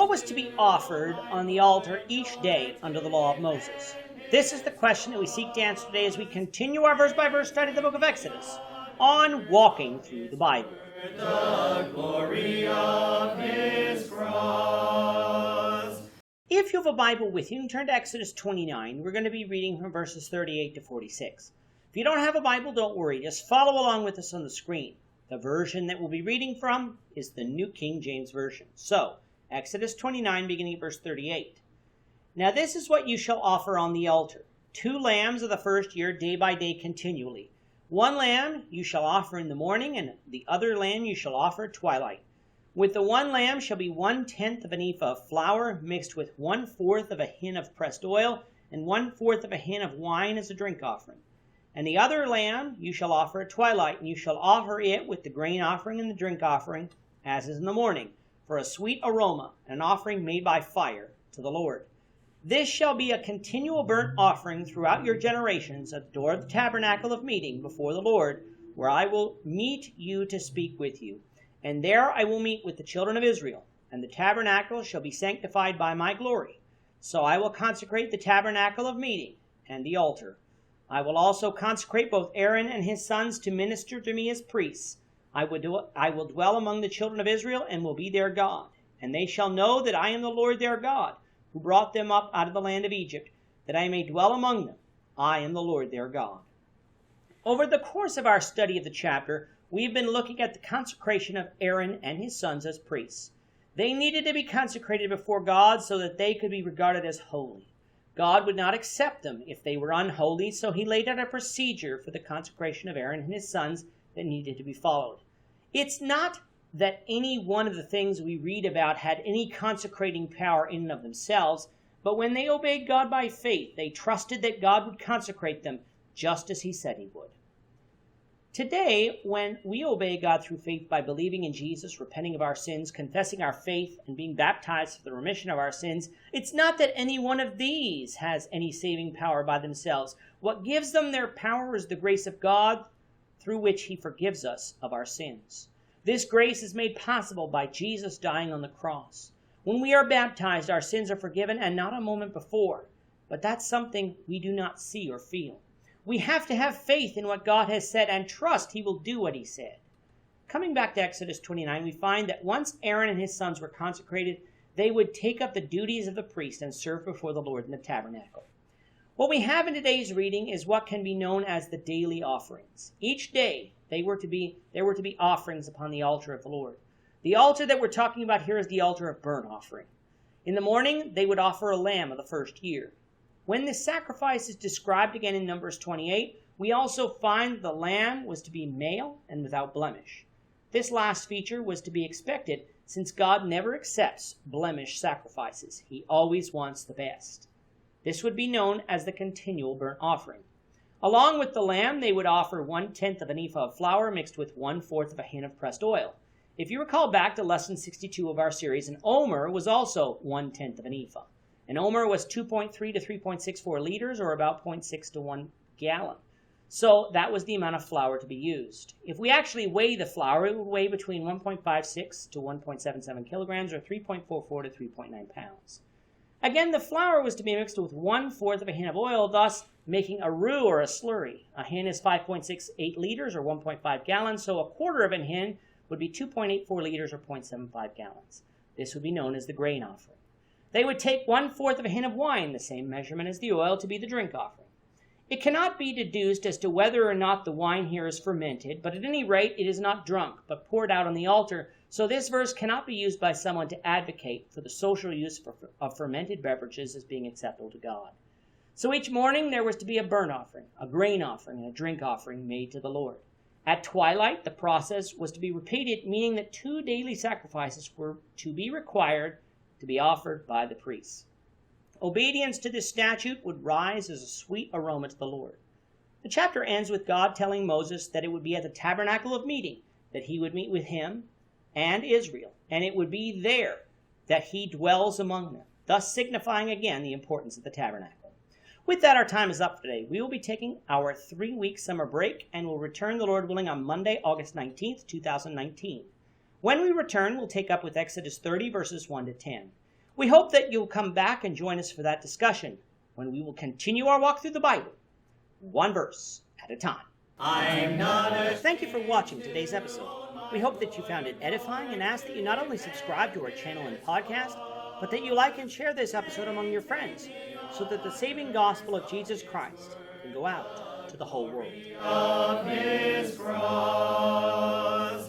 What was to be offered on the altar each day under the law of Moses? This is the question that we seek to answer today as we continue our verse-by-verse study of the book of Exodus on walking through the Bible. The glory of his cross. If you have a Bible with you, turn to Exodus 29. We're going to be reading from verses 38 to 46. If you don't have a Bible, don't worry. Just follow along with us on the screen. The version that we'll be reading from is the New King James Version. So, Exodus 29, beginning at verse 38. Now this is what you shall offer on the altar. 2 lambs of the first year, day by day continually. 1 lamb you shall offer in the morning, and the other lamb you shall offer at twilight. With the 1 lamb shall be 1/10 of an ephah of flour, mixed with 1/4 of a hin of pressed oil, and 1/4 of a hin of wine as a drink offering. And the other lamb you shall offer at twilight, and you shall offer it with the grain offering and the drink offering, as is in the morning, for a sweet aroma, an offering made by fire to the Lord. This shall be a continual burnt offering throughout your generations at the door of the tabernacle of meeting before the Lord, where I will meet you to speak with you. And there I will meet with the children of Israel, and the tabernacle shall be sanctified by my glory. So I will consecrate the tabernacle of meeting and the altar. I will also consecrate both Aaron and his sons to minister to me as priests. I will dwell among the children of Israel and will be their God. And they shall know that I am the Lord their God, who brought them up out of the land of Egypt, that I may dwell among them. I am the Lord their God. Over the course of our study of the chapter, we've been looking at the consecration of Aaron and his sons as priests. They needed to be consecrated before God so that they could be regarded as holy. God would not accept them if they were unholy, so he laid out a procedure for the consecration of Aaron and his sons that needed to be followed. It's not that any one of the things we read about had any consecrating power in and of themselves, but when they obeyed God by faith, they trusted that God would consecrate them just as he said he would. Today, when we obey God through faith by believing in Jesus, repenting of our sins, confessing our faith, and being baptized for the remission of our sins, it's not that any one of these has any saving power by themselves. What gives them their power is the grace of God, through which he forgives us of our sins. This grace is made possible by Jesus dying on the cross. When we are baptized, our sins are forgiven, and not a moment before. But that's something we do not see or feel. We have to have faith in what God has said and trust he will do what he said. Coming back to Exodus 29, we find that once Aaron and his sons were consecrated, they would take up the duties of the priest and serve before the Lord in the tabernacle. What we have in today's reading is what can be known as the daily offerings. Each day, there were to be offerings upon the altar of the Lord. The altar that we're talking about here is the altar of burnt offering. In the morning, they would offer a lamb of the first year. When the sacrifice is described again in Numbers 28, we also find the lamb was to be male and without blemish. This last feature was to be expected since God never accepts blemished sacrifices. He always wants the best. This would be known as the continual burnt offering. Along with the lamb, they would offer 1/10 of an ephah of flour mixed with 1/4 of a hin of pressed oil. If you recall back to lesson 62 of our series, an omer was also 1/10 of an ephah. An omer was 2.3 to 3.64 liters, or about 0.6 to 1 gallon. So that was the amount of flour to be used. If we actually weigh the flour, it would weigh between 1.56 to 1.77 kilograms, or 3.44 to 3.9 pounds. Again, the flour was to be mixed with 1/4 of a hin of oil, thus making a roux or a slurry. A hin is 5.68 liters, or 1.5 gallons, so 1/4 of a hin would be 2.84 liters, or 0.75 gallons. This would be known as the grain offering. They would take 1/4 of a hin of wine, the same measurement as the oil, to be the drink offering. It cannot be deduced as to whether or not the wine here is fermented, but at any rate, it is not drunk, but poured out on the altar, so this verse cannot be used by someone to advocate for the social use of fermented beverages as being acceptable to God. So each morning there was to be a burnt offering, a grain offering, and a drink offering made to the Lord. At twilight, the process was to be repeated, meaning that 2 daily sacrifices were to be required to be offered by the priests. Obedience to this statute would rise as a sweet aroma to the Lord. The chapter ends with God telling Moses that it would be at the tabernacle of meeting that he would meet with him and Israel, and it would be there that he dwells among them, thus signifying again the importance of the tabernacle. With that, our time is up today. We will be taking our 3-week summer break and will return, the Lord willing, on Monday, August 19th, 2019. When we return, we'll take up with Exodus 30, verses 1 to 10. We hope that you'll come back and join us for that discussion when we will continue our walk through the Bible, one verse at a time. I'm not a Thank you for watching today's episode. We hope that you found it edifying and ask that you not only subscribe to our channel and podcast, but that you like and share this episode among your friends so that the saving gospel of Jesus Christ can go out to the whole world. of his cross.